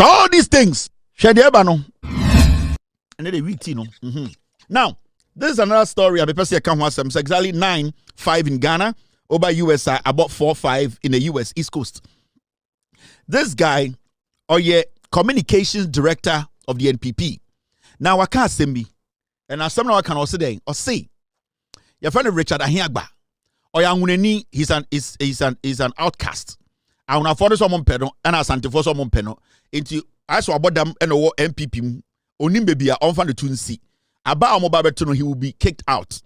After all these things, Shadiabano. And then they read Tino. Now, this is another story. I can't watch them. It's exactly 9-5 in Ghana, over US, about 4-5 in the US East Coast. This guy, communications director of the NPP. Now I can't say me, and as someone I can also say, your friend Richard Ahiagba, he's an outcast. I want to follow someone peno, and I sent for someone peno into I saw about them and the NPP. Onim baby on fan the tune see. About Amobabetuno, he will be kicked out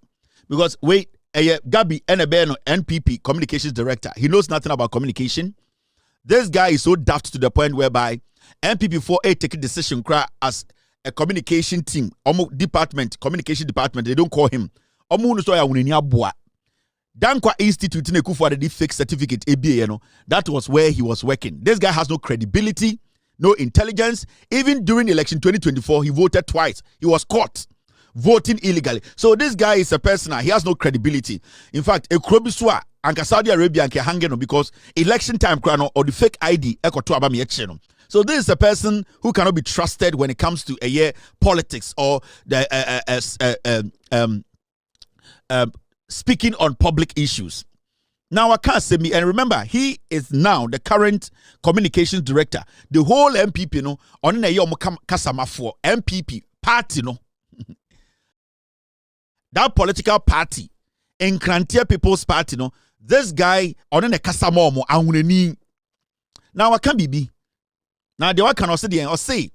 because Gabi Enebeno NPP communications director. He knows nothing about communication. This guy is so daft to the point whereby NPP 4A take a decision as a communication team, communication department. They don't call him. Dankwa Institute in Ekufu the fake certificate ABA, that was where he was working. This guy has no credibility, no intelligence. Even during election 2024, he voted twice. He was caught voting illegally. So this guy is a person, he has no credibility. In fact, Akroma and Saudi Arabia and hanging because election time or the fake ID. So this is a person who cannot be trusted when it comes to politics or the speaking on public issues. Now I can't say me, and remember, he is now the current communications director. The whole MPP, on the kasama for MPP party, that political party, Nkrantia People's Party, this guy on the kasama mo now I can't be. Now the one can also say,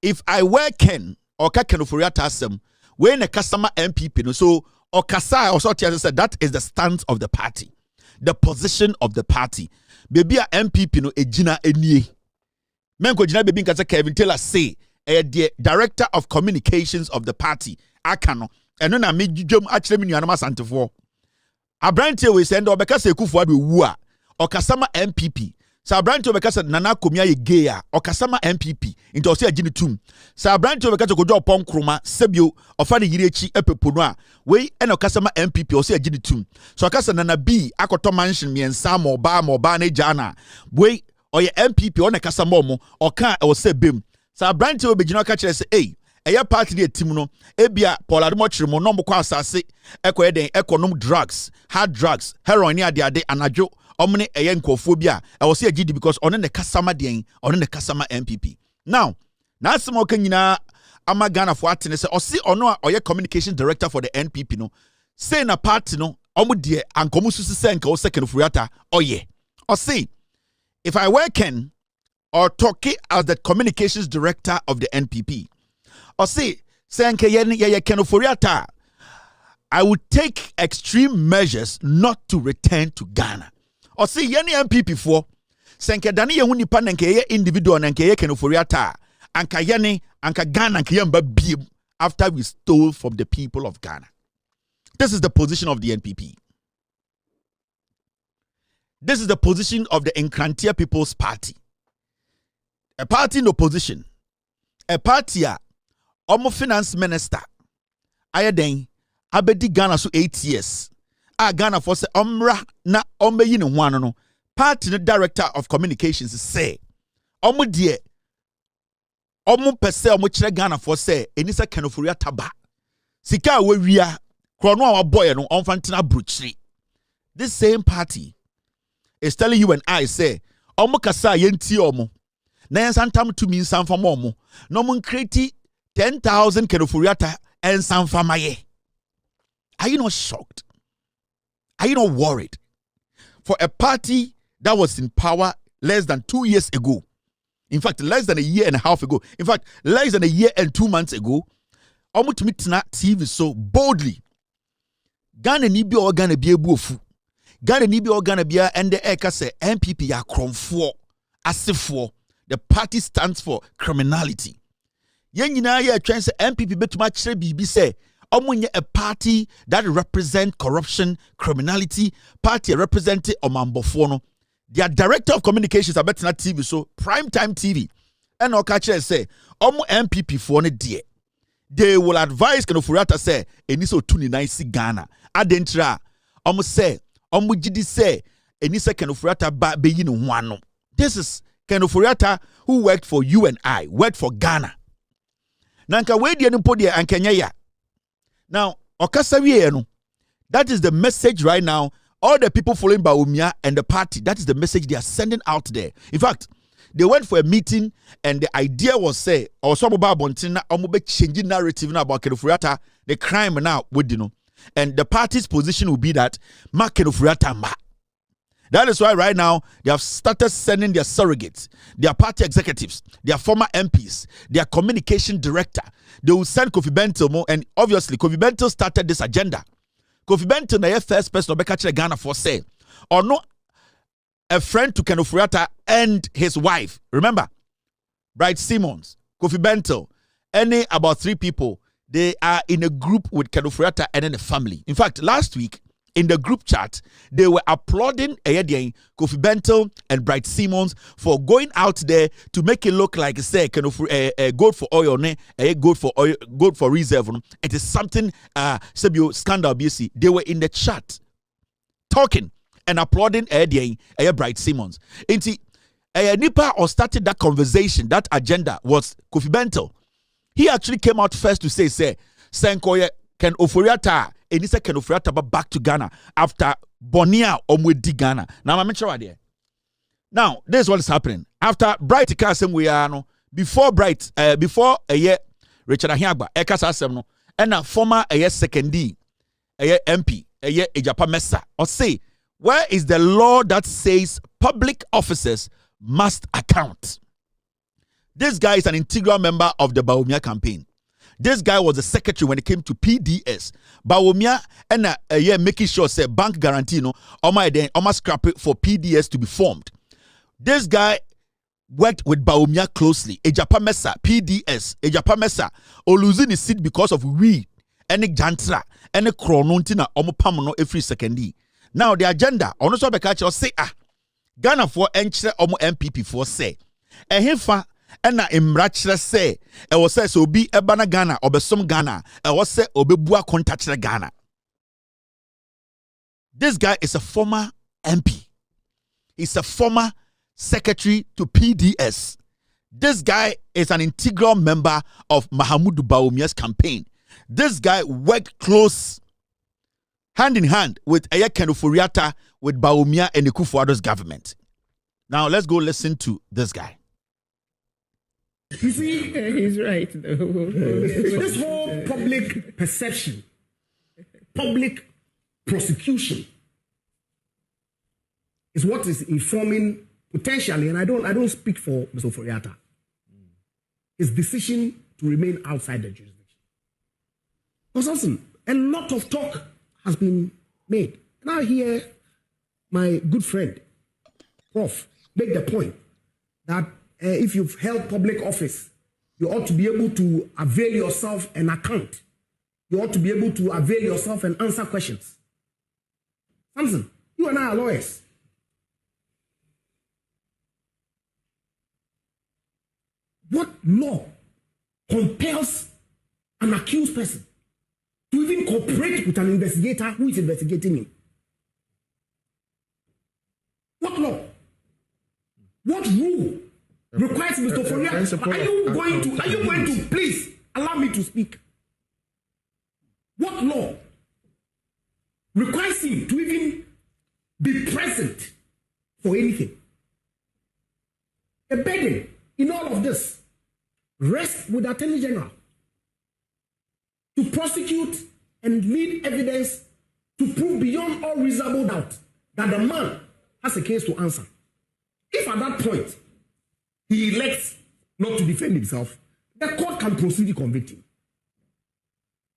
if I were Ken or Kakenofuriata Asem, when a customer MPP, so or Kasa also said that is the stance of the party, the position of the party. Baby a MPP no ejina enie. Menko jina baby nkasa Kevin Taylor say the director of communications of the party akano eno na medwom akire me nuanama santefo. Abrante we send obeka se Kufuor be wu a okasama MPP. Sa Abrante obeka se Nana Komia ye gay a okasama MPP into ose agini tum. Sa Abrante obeka se Kojo Opon Kroma sebio ofa ne yirechi epepono a we eno okasama MPP ose agini tum. So okasa Nana B akoto mansion miensa mo ba na jana we oye MPP on ekasama mo oka ose bem. Sa Abrante obegina oka kire se eya party de team no ebia Paul Ademochire mo no mkwa asase ekoye den econom drugs, hard drugs, heroin ni ade anajo omne eye nkofobia e wo se agidi because on the customer den on the customer MPP. Now na asemo ka nyina ama Ghana for atene se o se ono a oye communication director for the NPP no say na party no omo de ankomu susu se nka o second furiata oye o say if I were Ken or Toki as the communications director of the NPP or say nka ye Ken furiata I would take extreme measures not to return to Ghana. Or say yeni MPP for senke dani ye huni pa nanke ye individual nanke ye kenoforiata anka yeni anka Ghana anka yamba biem after we stole from the people of Ghana. This is the position of the NPP. This is the position of the Nkrantia People's Party. A party in opposition. A party omo finance minister ayeden abedi Ghana so 8 years. Ghana for say omra na ombeyi ne ho ano no party the director of communications say omo de omo pese omo kire Ghana for say enisa kenoforia taba sika awia krono a waboy no onfantina bruchiri. This same party is telling you and I say omo kasa yenti omo na yansantam to me sanfam omo no mo create 10,000 kenoforiata and sanfamaye. Are you not shocked? Are you not worried? For a party that was in power less than 2 years ago, in fact, less than a year and a half ago, in fact, less than a year and 2 months ago, Omutumitna TV so boldly. Ghana ni bi o Ghana bi ebuofu. Ghana ni bi o Ghana bia and the eka say MPP ya kromfo asefo. The party stands for criminality. Yen nyina ya twen say MPP betuma kire bibi say a party that represent corruption, criminality, party representing Omambofono. Their director of communications are better TV, so prime time TV. And Okache say, MPP for ne dear. They will advise Kenofuriata say, Eniso tuni nice Ghana. Adentra, say, Jidi say, Enisa Kenofuriata ba beyin wano. This is Ken Ofori-Atta, who worked for you and I, worked for Ghana. Nanka we di enipo de ankenya ya. Now, okasawie no. That is the message right now. All the people following Bawumia and the party, that is the message they are sending out there. In fact, they went for a meeting and the idea was say, or some about Bontina, or changing narrative now about Ken Ofori-Atta, the crime now with and the party's position will be that Mark Ken Ofori-Atta ma. That is why right now they have started sending their surrogates, their party executives, their former MPs, their communication director. They will send Kofi Bentil, and obviously Kofi Bentil started this agenda. Kofi Bentil, the first person to catch Ghana for say, or no, a friend to Ken Ofori-Atta and his wife. Remember, Bright Simmons, Kofi Bentil, any about 3 people. They are in a group with Ken Ofori-Atta and then the family. In fact, last week, in the group chat, they were applauding Kofi Bentil and Bright Simmons for going out there to make it look like say gold for oil, gold for reserve. It is something scandal. BC. They were in the chat talking and applauding Bright Simmons. Nipa or started that conversation, that agenda was Kofi Bentil. He actually came out first to say Senkoye Ken Ofori-Atta. And he said Ken Ofori-Atta back to Ghana after Bonia Omwedi Ghana. Now I'm sure there. Now, this is what is happening. After Bright Kasem we are no before Bright before a year Richard Ahiagba Ekasa no and a former second D MP Ejapa Mesa or say where is the law that says public officers must account? This guy is an integral member of the Bawumia campaign. This guy was the secretary when it came to PDS. Bawumia and making sure say bank guarantee no almost scrap it for PDS to be formed. This guy worked with Bawumia closely. Ejapa Mesa, PDS, Ejapa Mesa, or losing his seat because of we any jantra any chronontina omopamono every second. Now the agenda on also be catch or say Ghana for entre omo MPP for say ehefa ena imrachre say e was say so be ebana Ghana obesom Ghana e was say obebua contact Ghana. This guy is a former MP. He's a former secretary to PDS. This guy is an integral member of Mahamudu Bawumia's campaign. This guy worked close hand in hand with Ken Ofori-Atta, with Bawumia and the Kufuor's government. Now let's go listen to this guy. You see, he's right. This whole public perception, public prosecution, is what is informing potentially, and I don't speak for Mr. Ofori-Atta, his decision to remain outside the jurisdiction. Because listen, a lot of talk has been made. Now here, my good friend, Prof, make the point that if you've held public office, you ought to be able to avail yourself an account. You ought to be able to avail yourself and answer questions. Samson, you and I are lawyers. What law compels an accused person to even cooperate with an investigator who is investigating him? What law? What rule requires Mr. Ofori-Atta? Are you going to please allow me to speak? What law requires him to even be present for anything? The burden in all of this rests with the Attorney General to prosecute and lead evidence to prove beyond all reasonable doubt that the man has a case to answer. If at that point he elects not to defend himself, the court can proceed to convict him.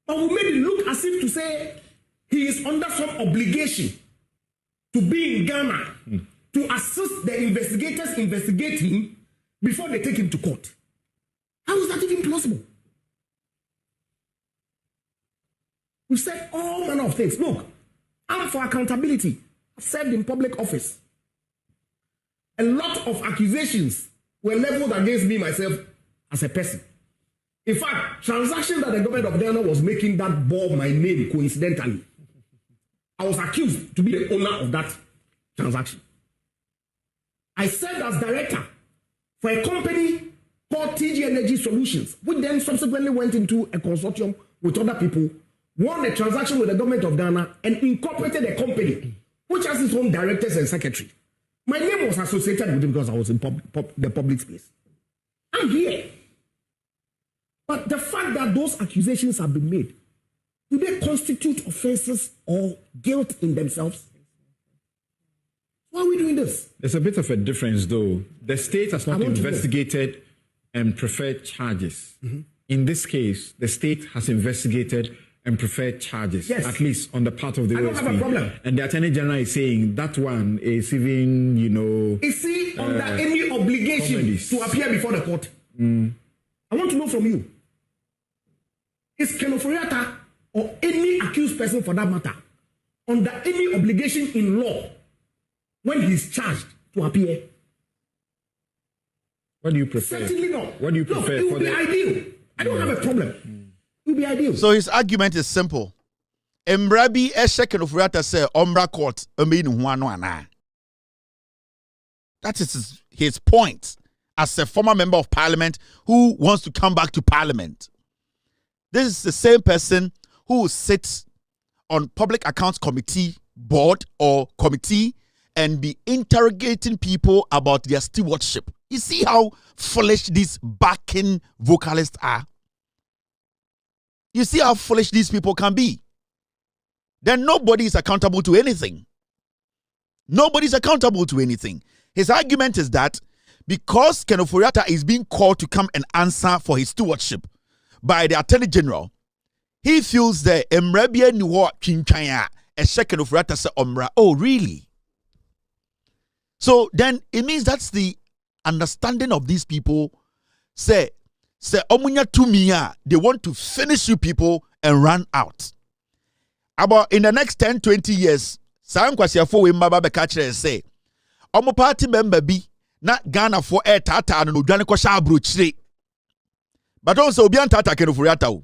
But we made it look as if to say he is under some obligation to be in Ghana to assist the investigators investigating before they take him to court. How is that even possible? We've said all manner of things. Look, I'm for accountability. I've served in public office. A lot of accusations were leveled against me myself as a person. In fact, transactions that the government of Ghana was making that bore my name coincidentally. I was accused to be the owner of that transaction. I served as director for a company called TG Energy Solutions, which then subsequently went into a consortium with other people, won a transaction with the government of Ghana, and incorporated a company which has its own directors and secretary. My name was associated with it because I was in the public space. I'm here. But the fact that those accusations have been made, do they constitute offenses or guilt in themselves? Why are we doing this? There's a bit of a difference, though. The state has not investigated and preferred charges. Mm-hmm. In this case, the state has investigated and preferred charges, yes, at least on the part of the OSP. I don't have a problem. And the Attorney General is saying that one is even, Is he under any obligation to appear before the court? I want to know from you. Is Ken Ofori-Atta or any accused person for that matter under any obligation in law when he's charged to appear? What do you prefer? Certainly not. What do you prefer? It would be ideal. I don't have a problem. It would be ideal. So his argument is simple. Embrabi Ken Ofori-Atta say Ombra court that is his point as a former member of parliament who wants to come back to parliament. This is the same person who sits on public accounts committee board or committee and be interrogating people about their stewardship. You see how foolish these backing vocalists are? You see how foolish these people can be? Then nobody is accountable to anything. Nobody's accountable to anything. His argument is that because Ken Ofori-Atta is being called to come and answer for his stewardship by the Attorney General, he feels that Emrebia Niwa Chinchaya a Ken Ofori-Atta say Omra. Oh, really? So then it means that's the understanding of these people. Say Omunya Tumia, they want to finish you people and run out. About in the next 10, 20 years, Sam Kwasiafo we mbaba bekachere say, Omo party member bi na Ghana for air tata no dwane ko sha abrochire. But also Obian Tata Ken Ofori-Atta.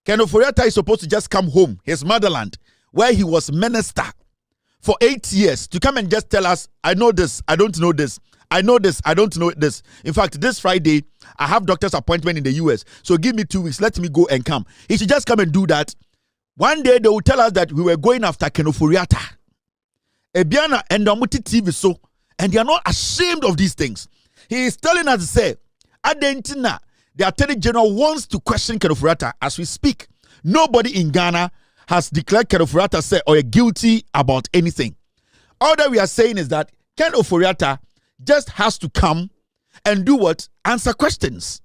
Ken Ofori-Atta is supposed to just come home, his motherland, where he was minister for 8 years, to come and just tell us, I know this, I don't know this. I know this, I don't know this. In fact, this Friday, I have doctor's appointment in the US. So give me 2 weeks, let me go and come. He should just come and do that. One day they will tell us that we were going after Ken Ofori-Atta. Ebiana and Amuti TV so, and they are not ashamed of these things. He is telling us to say, Adentina, the Attorney General wants to question Ken Ofori-Atta as we speak. Nobody in Ghana has declared Ken Ofori-Atta say or guilty about anything. All that we are saying is that Ken Ofori-Atta just has to come and do what? Answer questions.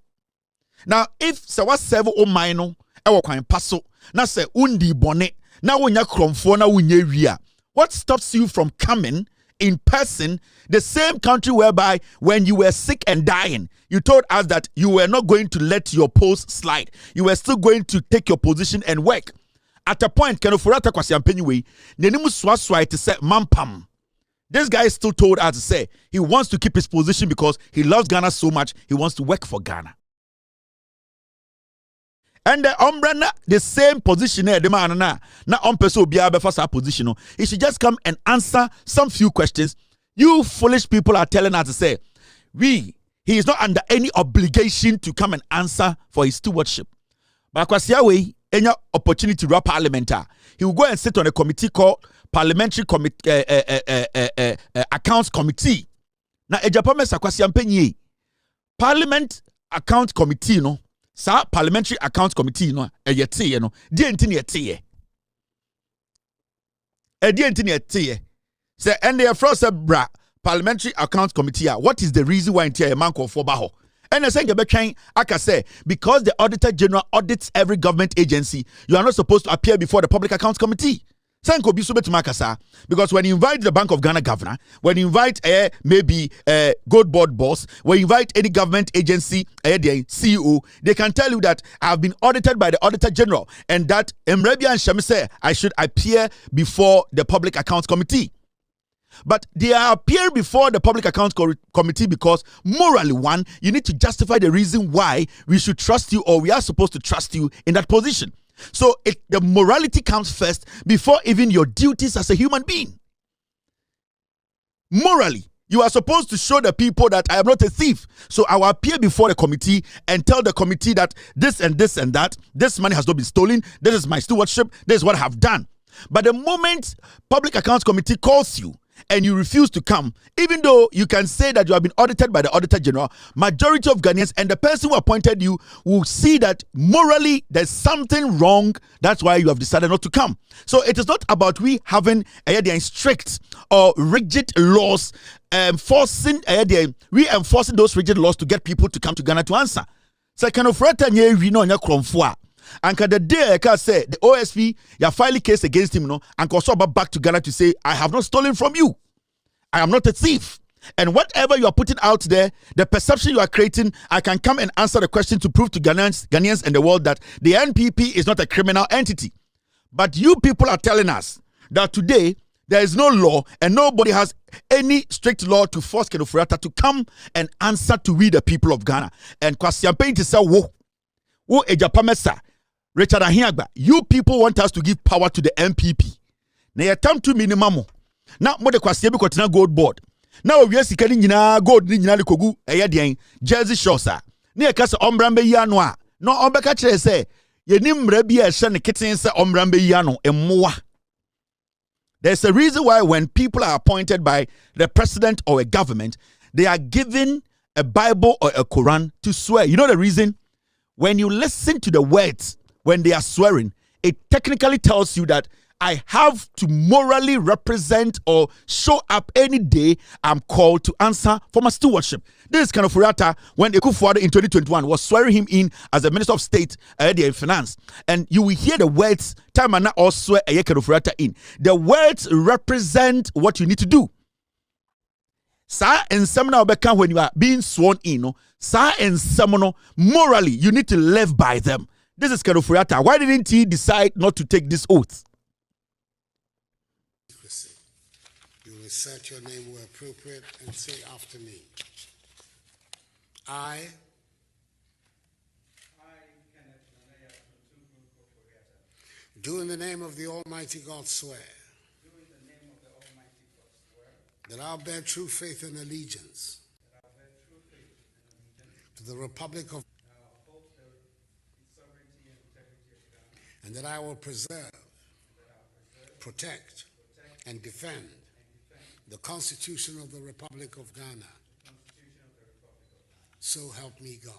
Now, if Sawa Sevo o Maino, Ewa Kwan Paso, na se undi bone, na wonya kromfo na wunye wia. What stops you from coming in person, the same country whereby when you were sick and dying, you told us that you were not going to let your post slide. You were still going to take your position and work. At a point, Ken Ofori-Atta kwasiampenyiwe, nenimu swaswa to say mampam. This guy still told us to say he wants to keep his position because he loves Ghana so much, he wants to work for Ghana. And the umbrella, the same position there, the man na umpeso biya before position. He should just come and answer some few questions. You foolish people are telling us to say, he is not under any obligation to come and answer for his stewardship. But Kwasiawe, any opportunity to run parliament, he will go and sit on a committee called Parliamentary Accounts Committee. Now, Ejapame Sakwasiampenye, Parliament Account Committee, no, sa Parliamentary Accounts Committee, no, yete, no, dientini yete. Dientini yete. Say, and they are from bra Parliamentary Accounts Committee. What is the reason why a man called for Baho? And I say, I can say, because the Auditor General audits every government agency, you are not supposed to appear before the Public Accounts Committee. Because when you invite the Bank of Ghana governor, when you invite maybe Gold Board boss, when you invite any government agency, the CEO, they can tell you that I have been audited by the Auditor General and that Emrebia and Shami say I should appear before the Public Accounts Committee. But they appear before the Public Accounts Committee because morally, one, you need to justify the reason why we should trust you or we are supposed to trust you in that position. So the morality comes first before even your duties as a human being. Morally, You are supposed to show the people that I am not a thief. So I will appear before the committee and tell the committee that this and this and that, this money has not been stolen. This is my stewardship. This is what I have done. But the moment Public Accounts Committee calls you and you refuse to come, even though you can say that you have been audited by the Auditor General, majority of Ghanaians and the person who appointed you will see that morally there's something wrong. That's why you have decided not to come. So it is not about we having strict or rigid laws, reinforcing those rigid laws to get people to come to Ghana to answer. Second of all, and the day I can say the OSP, you file a case against him, and also back to Ghana to say, I have not stolen from you. I am not a thief. And whatever you are putting out there, the perception you are creating, I can come and answer the question to prove to Ghanaians and the world that the NPP is not a criminal entity. But you people are telling us that today there is no law and nobody has any strict law to force Ken Ofori-Atta to come and answer to we the people of Ghana. And Kwasiampe to say, wo ejapamesa. Richard Ahiagba, you people want us to give power to the MPP. Now you time to minimum. Now more the Kwasiampe kotina gold board. Now we are seeking nyina gold ni nyina de kogu eye Jersey Shore sa. Na e ka se ombrambe yi ano a. No obeka kire se ye ni mra bi a hye ne keten se ombrambe yi ano emmoa. There's a reason why when people are appointed by the president or a government, they are given a Bible or a Quran to swear. You know the reason? When you listen to the words when they are swearing, it technically tells you that I have to morally represent or show up any day I'm called to answer for my stewardship. This is Ken Ofori-Atta when Ekufuor in 2021 was swearing him in as a Minister of State in Finance. And you will hear the words, time and or swear Ken Ofori-Atta in. The words represent what you need to do. Sa and seminar when you are being sworn in, sa and seminar, morally, you need to live by them. This is Ken Ofori-Atta. Why didn't he decide not to take this oath? You will insert your name where appropriate and say after me. I do in the name of the Almighty God swear that I'll bear true faith and allegiance to the Republic of and that I will preserve, protect, and defend the Constitution of the Republic of Ghana. So help me God.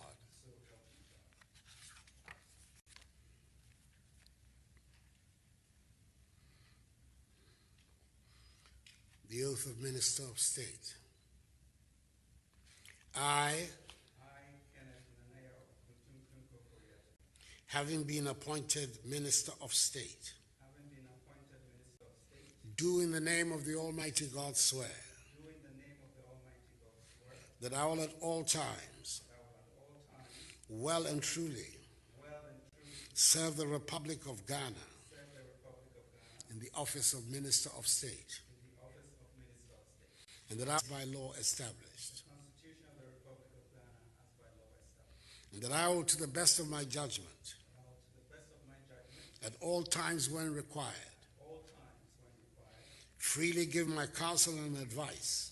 The oath of Minister of State. I, having been appointed Minister of State, do in the name of the Almighty God swear that I will at all times well and truly serve the Republic of Ghana in the office of Minister of State, and that I by law established, and that I will to the best of my judgment at all times when required freely give my counsel and advice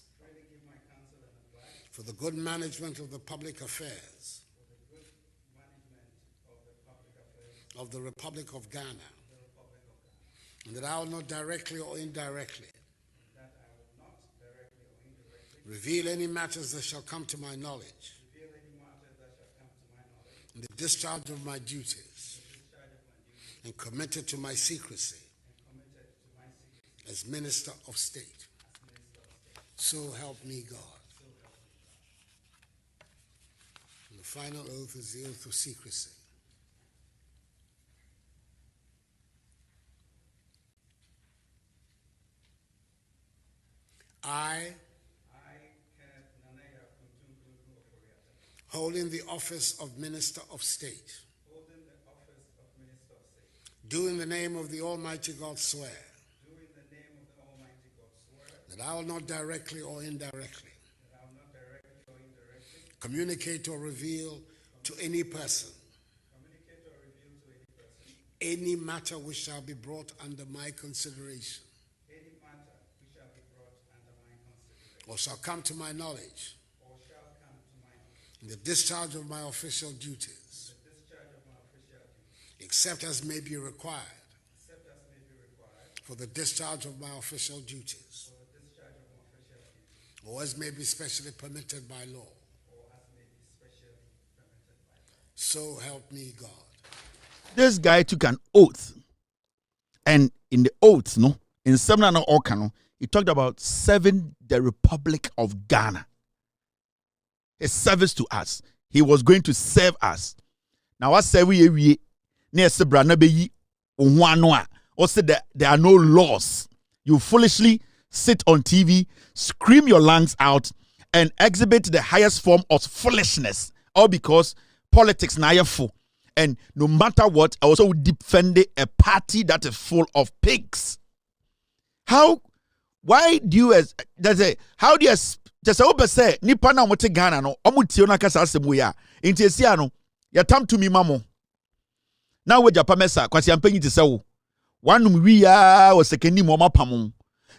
for the good management of the public affairs of the Republic of Ghana, and that I will not directly or indirectly reveal any matters that shall come to my knowledge in the discharge of my duties and committed to my secrecy as Minister of State. So help me God. And the final oath is the oath of secrecy. I, holding the office of Minister of State, do in the name of the Almighty God swear that I will not directly or indirectly communicate or reveal to any person any matter which shall be brought under my consideration or shall come to my knowledge in the discharge of my official duties, except as may be required for the discharge of my official duties, or as may be specially permitted by law. So help me God. This guy took an oath, and in the oath, in Seminar Okano, he talked about serving the Republic of Ghana. A service to us. He was going to serve us. Now, what say we near Sebra be or say that there are no laws. You foolishly sit on TV, scream your lungs out, and exhibit the highest form of foolishness, all because politics na full. And no matter what, I also defend a party that is full of pigs. Why do you how do you just say nipa na mote Ghana no omutio na kasa asemu ya nti esia no yatam to me mamo na we japa mesa kwasi ampanyi te sewo wanum wi ya o sekeni mo mapam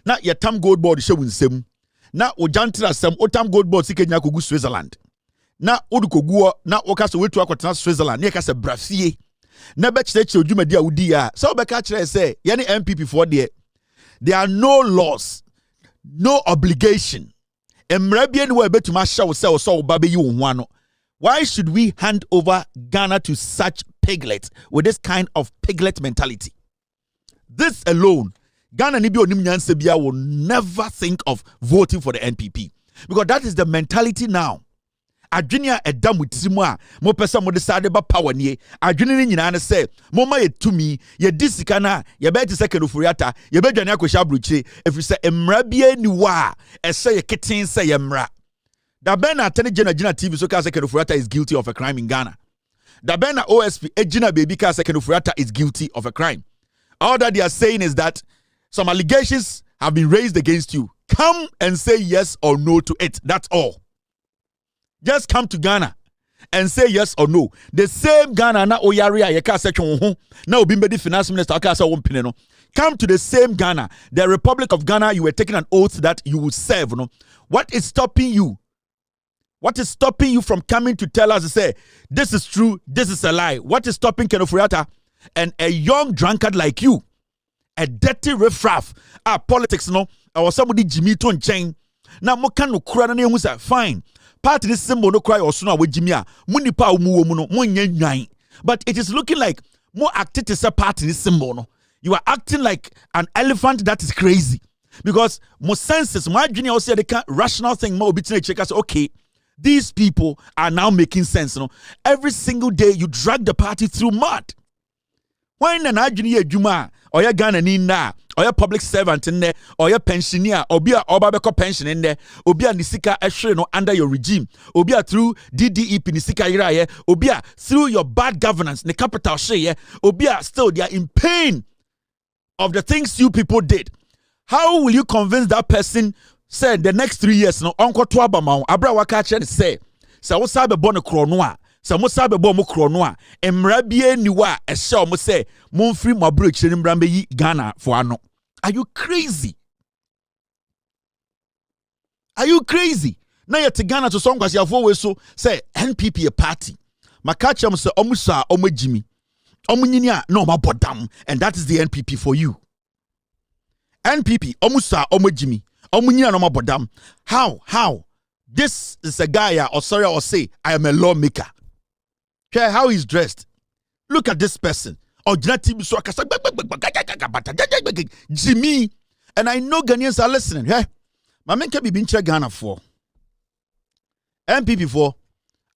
na yatam gold board hye wunsem na o jantra sem otam gold board sikenya kogu Switzerland na odukoguo na wokasa wetu akotena Switzerland ne kasa brafie na be kire odwumadi a wudi ya so be ka kire say ye ne MPP for there are no laws, no obligation. Why should we hand over Ghana to such piglets with this kind of piglet mentality? This alone, Ghana will never think of voting for the NPP because that is the mentality now. Adwenia edam wutimu a mo pesa mo decide ba power nie adwene ni nyina ne se mo ma yetumi ye disika na ye be ti second ofuriata ye be dwane akosha bruchire efri se emra bia ni wa ese ye keten se ye mra da ben na tene gina TV so ka second ofuriata is guilty of a crime in Ghana. Da ben na OSP ejina baby ka second ofuriata is guilty of a crime. All that they are saying is that some allegations have been raised against you. Come and say yes or no to it. That's all. Just come to Ghana and say yes or no. The same Ghana na oyaria ye ka se twon na obi mbedi finance minister aka say won pine no. Come to the same Ghana, the Republic of Ghana. You were taking an oath that you would serve. No, what is stopping you? What is stopping you from coming to tell us to say this is true, this is a lie? What is stopping Ken Ofori-Atta and a young drunkard like you, a dirty riffraff? Politics no. Or somebody Jimmy to chain. Now mo kan no kura na ehu say fine. Part of this symbol no cry or sooner with Jimmy. Munipa umuomuno munye. But it is looking like more acted as a part in this symbol. No? You are acting like an elephant that is crazy. Because more senses, my junior also the rational thing more between checkers. Okay, these people are now making sense. No? Every single day you drag the party through mud. When an junior Juma or your Ghana na or your public servant in there or your pensioner or be a Obabeko pension in there or be a Nisika Eshreno under your regime or be a through DDEP Nisika Iraye or be a through your bad governance in the capital share or be a still they are in pain of the things you people did. How will you convince that person said the next 3 years no uncle to abama abra waka chen say wosa be born krono a Samosa be bo mo krono a emra bia niwa e hye o mo say mo mfiri mo abro kire mbra yi Ghana for ano. Are you crazy? Are you crazy? Na yet Ghana to song kwasi afo we so say NPP a party. Makachem say omusa omagimi. Omunyini a no mabodam, and that is the NPP for you. NPP omusa omagimi. Omunyini no mabodam. How? This is a guy or sorry or say I am a lawmaker. Care how he's dressed. Look at this person. Jimmy. And I know Ghanaians are listening. Hey, my man can be being Ghana for. MPP for.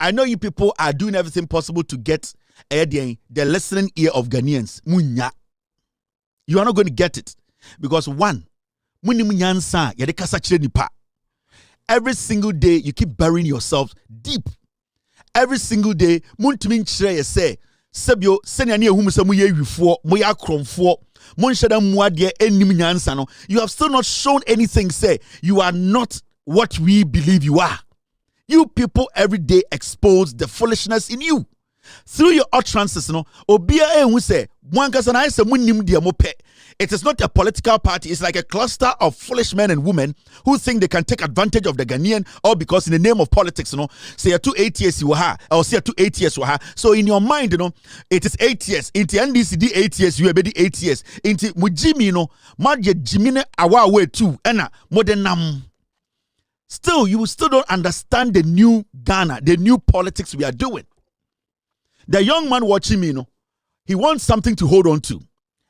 I know you people are doing everything possible to get the listening ear of Ghanaians. Munya. You are not going to get it. Because one, every single day you keep burying yourself deep. Every single day, muntimin chire say, Sebio, Senani Humusamuye Rifo, Moya Kromfo, Monshada Muadia, Enim Nyansano. You have still not shown anything, say, you are not what we believe you are. You people every day expose the foolishness in you. through your utterances, no, obia who say, one person I say, it is not a political party. It's like a cluster of foolish men and women who think they can take advantage of the Ghanaian, or because in the name of politics, say 2 8 years you ha, or say 2 8 years you ha. So in your mind, it is 8 years. Into NDCD 8 years, you be 8 years. Into Mujimi, Madje Jimine awa way too, ena modernam. Still, you still don't understand the new Ghana, the new politics we are doing. The young man watching me, he wants something to hold on to.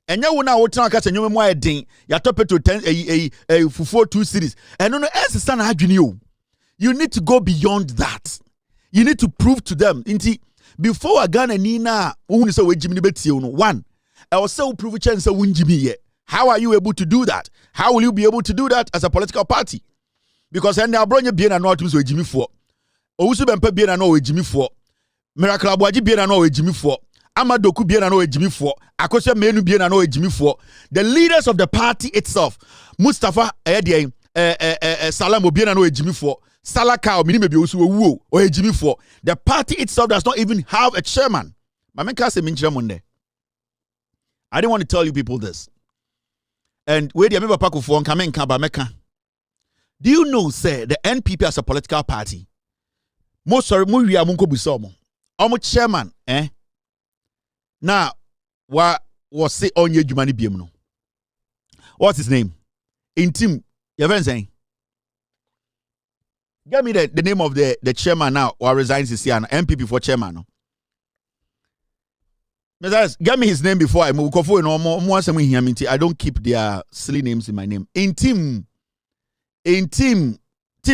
And you now what catch and you more ding, you top it to 10 for 2 series. And no else is you need to go beyond that. You need to prove to them. Before a Ghana Nina, one, I was so prove chance Jimmy. How are you able to do that? How will you be able to do that as a political party? Because then I brought you being an autumn so Jimmy for. Owusu Bempe being an old Jimmy for. Miracle Abuaji being an old Jimmy for. Amadoku being an old Jimmy for. Akosha Menu being an old Jimmy for. The leaders of the party itself, Mustafa Salam being an old Jimmy for. Salaka minimum be also woo or Jimmy for. The party itself does not even have a chairman. Mameka se minchira Monday. I didn't want to tell you people this. And where the member Paku for Kamen Kabameka. Do you know, say, the NPP as a political party? Most sorry, we are Munko Busomo. Omo chairman, Now, what was say on your Jumani Biemno? What's his name? Ntim. You're very saying. Give me the name of the chairman now, or resigns this year, NPP for chairman. Give me his name before I move. I don't keep their silly names in my name. Ntim,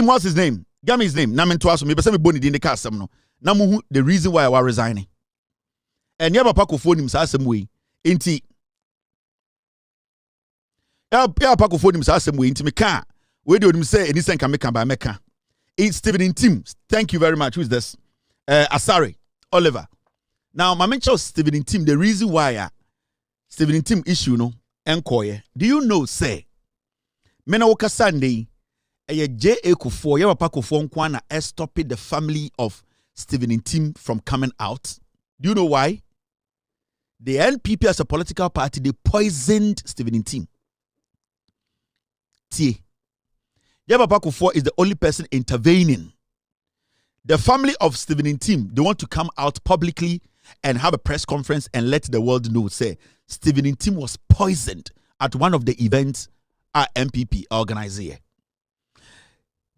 what's his name? Give me his name. Namen to us, me be boni di ndeka asem no. Namu the reason why I was resigning. And yaba pa ko phone him sa asem we. Enti. Yaba pa ko phone him sa asem we enti me ka. We do him say any sen can make by meka. It's Stephen Ntim. Thank you very much. Who is this? Asari Oliver. Now, my mention Stephen Ntim, the reason why Stephen Ntim issue no enkoye. Do you know say Mena Woka Sunday J.A. Kufuor, Yabapa Kufuor Nkwana stopping the family of Stephen Ntim from coming out. Do you know why? The NPP as a political party, they poisoned Stephen Ntim. Tie. Yabapa Kufuor is the only person intervening. The family of Stephen Ntim, they want to come out publicly and have a press conference and let the world know, say, Stephen Ntim was poisoned at one of the events our MPP organized here.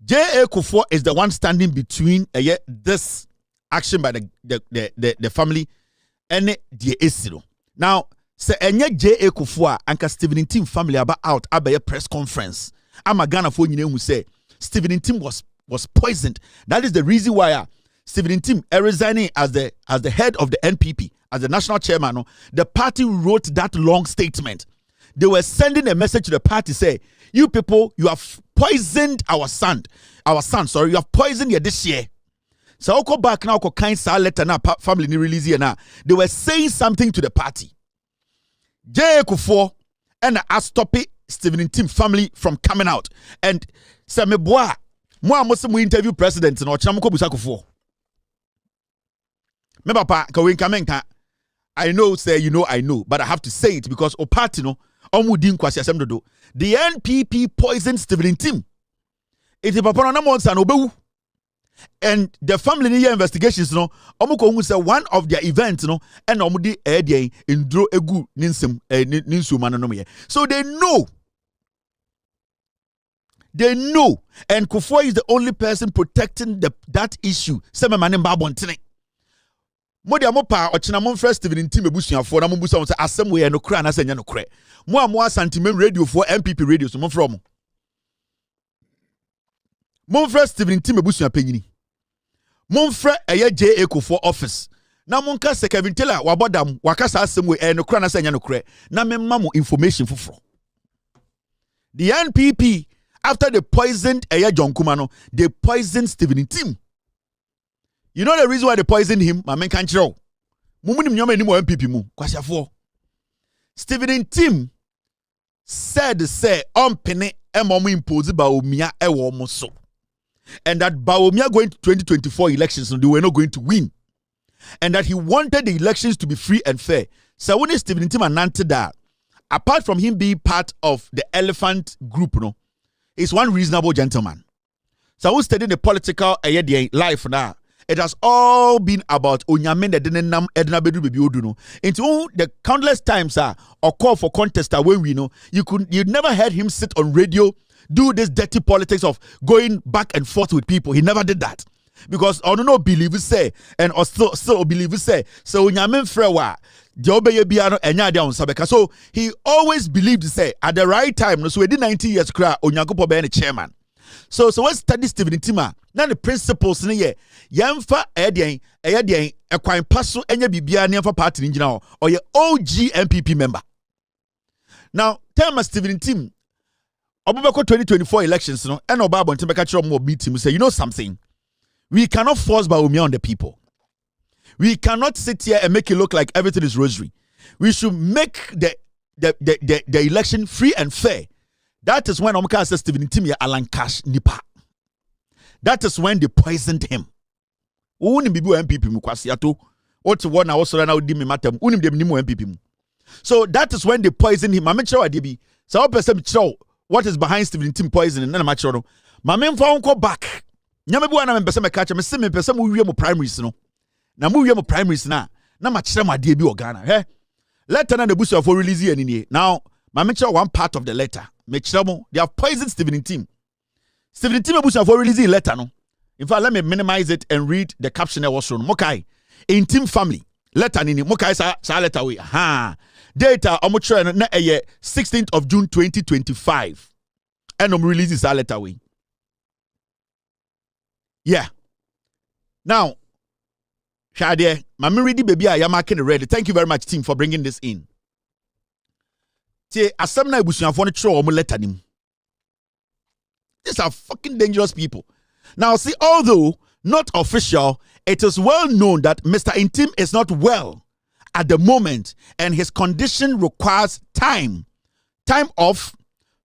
J.A. Kufuor is the one standing between this action by the family and the Esiro. Now, say J.A. Kufuor and Stephen Ntim family about out at a press conference. I'm a Ghana for you who say Stephen Ntim was poisoned. That is the reason why Stephen Ntim resigning as the head of the NPP, as the national chairman. The party wrote that long statement. They were sending a message to the party, say, you people, you have poisoned our son, you have poisoned your this year. So I'll go back now, kind letter now, family ni release here now. They were saying something to the party. J.A. Kufuor and I stop it, Stephen Ntim family from coming out. And say me boy, moi must interview president no chinamuko busa Kufuor. Me papa ka we kamenka. I know, say you know I know, but I have to say it because o party no omudin kwasi asem dodo. The NPP poisoned Stephen Ntim. It is papa na months and obewu. And the family near investigations no omuko hu say one of their events no and omudi dey indro egu ninsem ninsuma no me. So they know. They know. And Kufuor is the only person protecting that issue. Sema manem babontene. Modi amopa ochina mon first Stephen Ntim ebusuafo na mo busa say asem we no kra na senya no kra. Mo amwa santimem radio for MPP radio so mo from. Mon first Stephen Ntim ebusuapanyini. Mon frɛ ɛyɛ J.A. Kufuor office. Na mon ka Kevin Taylor wabodam wakasa asem we no kra na senya no kra. Na memma mo information foforo. The NPP after they poisoned John Kumano, they poisoned Stephen Ntim. You know the reason why they poisoned him? My man can't show. Mumunim nyoma ni mo MPP mu. Kwasiafo. Stephen Ntim said say ompene emomu impose Baomia ewo mo so. And that Baomia going to 2024 elections, they were not going to win. and that he wanted the elections to be free and fair. So when Stephen Ntim announced that, apart from him being part of the elephant group, he's one reasonable gentleman. So who studying the political life now? It has all been about Onyame that didn't nam Edna Bedu baby oduno. Into the countless times or call for contest when we know you'd never heard him sit on radio, do this dirty politics of going back and forth with people. He never did that. Because I don't know believers say and or still believers say so Onyame frewa so he always believed to say at the right time, so within 19 years, Onyankopon be the chairman. So when study Stephen Ntim, now the principles in here, yamfa a quine passo enya bibia near for party in general or your OG MPP member. Now, tell me Stephen Ntim, Obubako 2024 elections, and Obabo and Tembeka more beat him say, you know something, we cannot force Baumia on the people. We cannot sit here and make it look like everything is rosary. We should make the election free and fair. That is when Omka says Stephen Ntim Alan Cash Nipa. That is when they poisoned him. So that is when they poisoned him. So what is behind Stephen Ntim poisoning? None of my children. My men found go back. Nyamebua na mpesa mekacha me se me pesa mo wie mo primaries no. Na mo wie mo primaries na machira mo ade bi ogana. He. Letter na the busu for release here ni. Now, my mention one part of the letter. They have poisoned Stephen Ntim. Stephen Ntim busu for release letter no. In fact, let me minimize it and read the caption that was shown. Mokai, Ntim family. Letter nini. Mokai sa letter we. Ha. Data omotre na 16th of June 2025. And release this letter we. Yeah. Now, Shade, Mami ready baby, I am marking ready. Thank you very much, team, for bringing this in. Say, asamna ibusuan for the show letter nim. These are fucking dangerous people. Now, see, although not official, it is well known that Mr. Ntim is not well at the moment, and his condition requires time off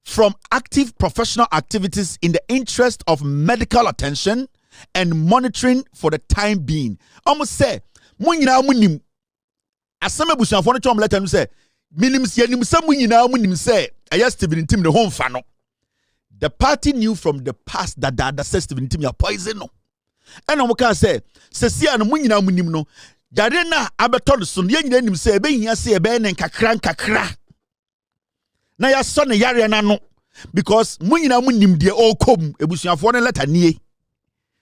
from active professional activities in the interest of medical attention and monitoring for the time being. Almost say, Munina munim. As some bushman for the letter him say, Minims yenim some munina munim say, I asked Stephen Ntim the home fano. The party knew from the past that says Stephen Ntim ya poison no. And I can say, Cecia no munina munim no. Jarena abeton sun yenyina nim say be hia say be nen kakra. Na ya son yare na no because munina munim de o kom ebusuan for the letter nie.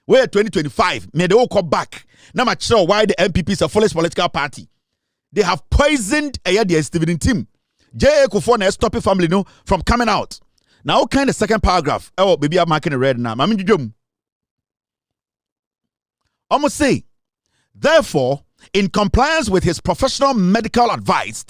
Where 2025 may they all come back. Now I'm sure why the MPP is a foolish political party. They have poisoned Stephen Ntim. J.A. Kufona stop family no from coming out. Now what kind of second paragraph? Oh, baby, I'm marking it red now. Almost say, therefore, in compliance with his professional medical advice,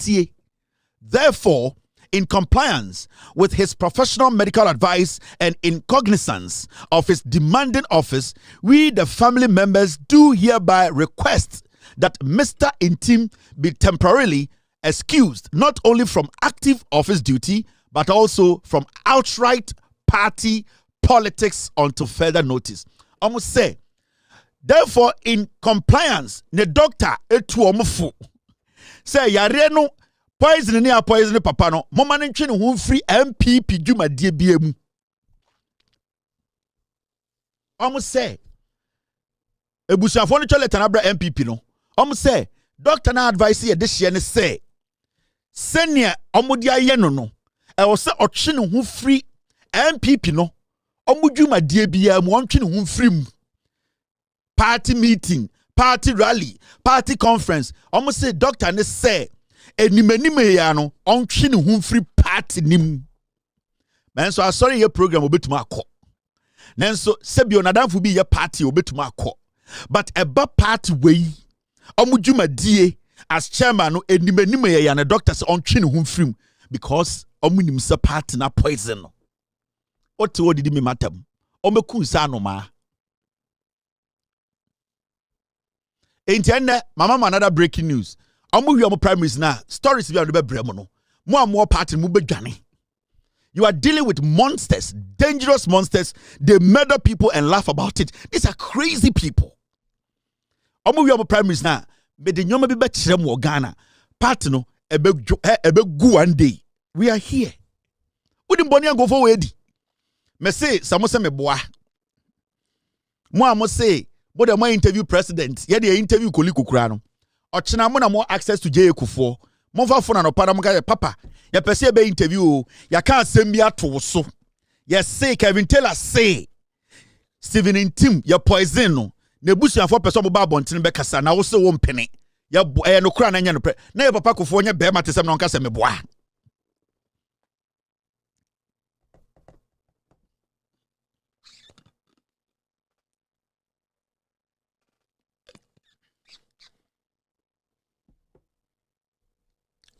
therefore, in compliance with his professional medical advice and in cognizance of his demanding office, we, the family members, do hereby request that Mr. Ntim be temporarily excused not only from active office duty, but also from outright party politics until further notice. Almost say, therefore, in compliance, the doctor etu say yare no poison ni a poison papa no mama no ntwe ne ho free MPP dwumadie bia mu. Almost say ebusuafo no chole tanabra MPP no. Almost say doctor na advice ye de hye ne say senior omudi aye no no e wo se otwe ne ho free MPP no omudwumadie bia mu ontwe ne ho free mu. Party meeting, party rally, party conference. Almost say doctor ne say enime ya no ontwe ne ho free party nim. Man so sorry your program obetuma akọ. Nanso sebio nadamfo bi ye party obetuma akọ. But eba party wey omudwumadie as chairman no enime ya na doctor say ontwe ne ho free because omunim se party na poison no. What did me matter? Omeku sa no ma. Intende mama another breaking news. Omu wi omu primaries na stories bi ado be bremo no. Mo party mu bedwane. You are dealing with monsters, dangerous monsters. They murder people and laugh about it. These are crazy people. Omu wi omu primaries na But the nyoma bi be kyerɛ mo Ghana. Part no ebe gu one day. We are here. Wouldn't Bonnie go for wedi? Me say samo se me boa. Mo amo say but the more interview president, yeah, the interview Koli Kukurano. Or China mo na more access to J. Kufo. Mo fa phone no para mo papa. Ya pese be interview. Ya can't send me out to so. Ya say Kevin Taylor say Stephen Ntim ya poison no. Ne busu for person mo ba bontin be kasa na wo se wo mpene. Ya no kura na nya no pre. Na ya papa Kufo nya be ma tesem no nka se me boa.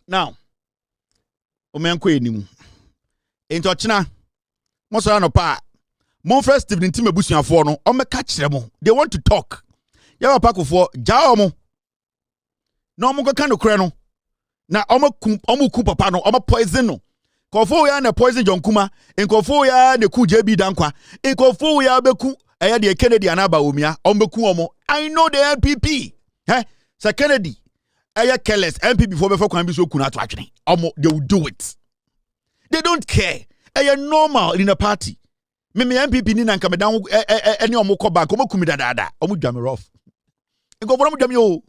Now, omenko enimu. Ento china. Mo so no pa. Mo first Stephen Ntim abusuafo no, o meka kire mo. They want to talk. Ya papa Kufo, ja mo. Na mo ka no kure no. Na omo ku papa no, omo poison no. Kofo ya na poison John Kuma, enkofo ya na ku JB Dankwa. Enkofo ya beku eya de Kennedy anaba omia, ombeku omo. I know the NPP. Sir Kennedy Aya careless MP before kwan bi so kuna to atwene. They will do it. They don't care. Aya normal in a party. Me MPP ni na nka me dan any omo ko back omo kumi dada. Omo dwame rough. Nko bono dwame o.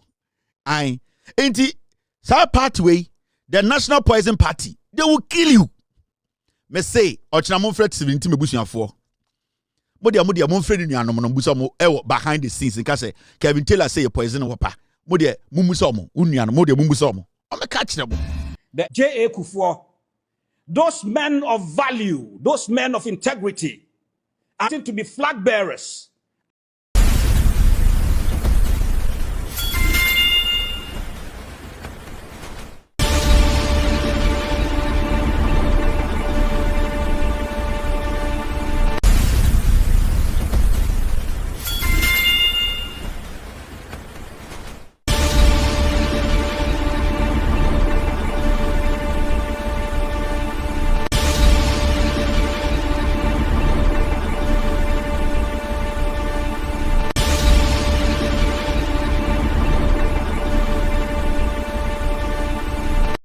Ai. Enti sa party way the National Poison Party. They will kill you. Me say ochina mo fret 70 mebusuafo. Mo dia mo fret ni anom no busa mo behind the scenes nka say Kevin Taylor say poison papa. The J.A. Kufuor, those men of value, those men of integrity, are to be flag bearers